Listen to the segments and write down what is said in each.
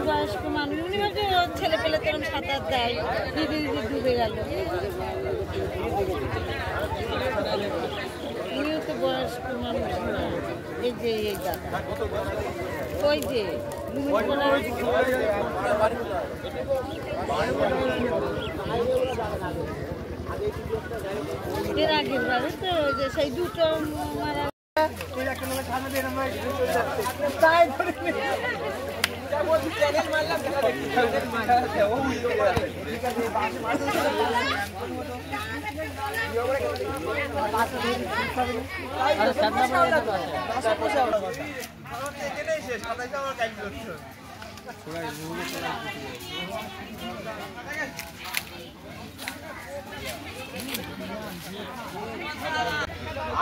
বয়স্ক মানুষ উনি ভাবছে ছেলে পেলে তেরম সাঁতার দেয়, দিদি দিদি ডুবে গেল। উনিও তো বয়স্ক মানুষ না। এই যে এই দাদা, ওই যে এর আগের বারে তো ওই যে সেই দুটো মারা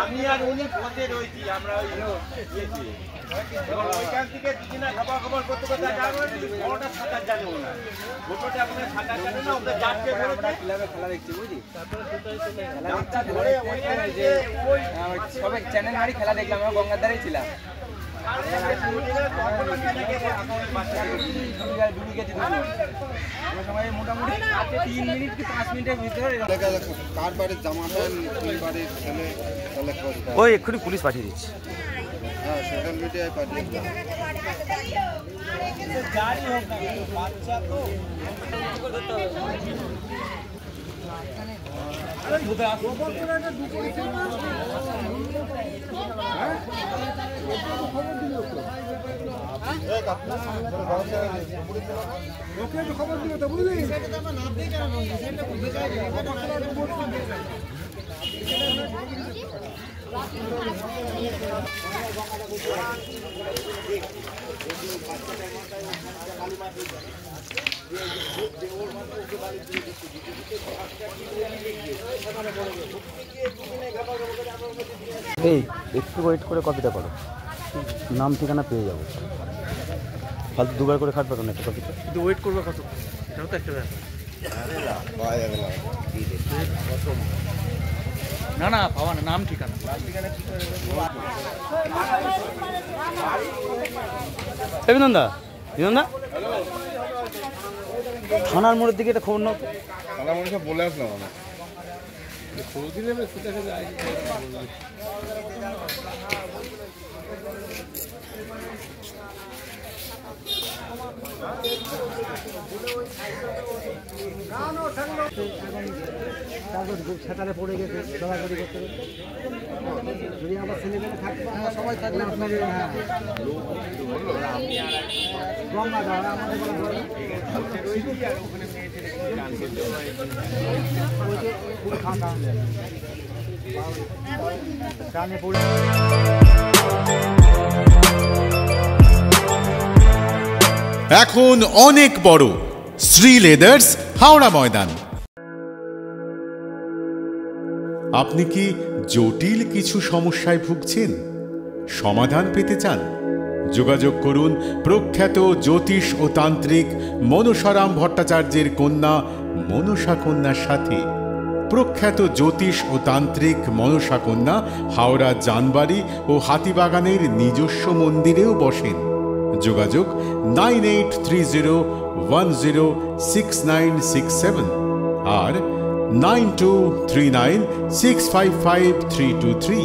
আমি আর উনি পথে রয়েছি, আমরা ওইখান থেকে দুদিনা খাবার খাবার করতে করতে বড়টা সাঁতার জানে ওনার, ছোটটা আপনার সাঁতার জানে না, ওদের যাচ্ছে ক্লাবে খেলা দেখছি বুঝলি, সবাই চ্যানেল মারি খেলা দেখলাম, আমরা গঙ্গার ধারেই ছিলাম। মোটামুটি 3 মিনিট কি 5 মিনিটের ভিতরে কার বাড়ির জামা প্যান্ট, কোন বাড়ির ছেলে, ওই এক্ষুনি পুলিশ পাঠিয়ে দিচ্ছে। হ্যাঁ, সোশ্যাল মিডিয়ায় পাঠিয়ে দিচ্ছে। খবর দিল তো বুঝলি, এই একটু ওয়েট করে কপিটা করো, নাম ঠিকানা পেয়ে যাবো। ফালতু দুবার করে খাটবে কেন একটা কপিটা? কিন্তু ওয়েট করবে কত? এটাও তো একটা ব্যাপার। না না পাওয়া না, নাম ঠিকানা। বিনন্দা বিনন্দা থানার মোড়ের দিকে একটা খবর নাও। থানার মোড়ে বলে আসলাম আমরা, সেখানে পড়ে গেছে দৌড়াদৌড়ি করতে করতে। যদি আমার ছেলেমেয়ে থাকতো, আমরা সবাই থাকলে আপনাদের গঙ্গা যাওয়া আমাদের গানে পড়ে। এখন অনেক বড় শ্রী লেদার্স হাওড়া ময়দান। আপনি কি জটিল কিছু সমস্যায় ভুগছেন, সমাধান পেতে চান? যোগাযোগ করুন প্রখ্যাত জ্যোতিষ ও তান্ত্রিক মনসারাম ভট্টাচার্যের কন্যা মনসা কন্যার সাথে। প্রখ্যাত জ্যোতিষ ও তান্ত্রিক মনসা কন্যা হাওড়া জানবাড়ি ও হাতিবাগানের নিজস্ব মন্দিরেও বসেন। যোগাযোগ 9830106967 আর 9239655323।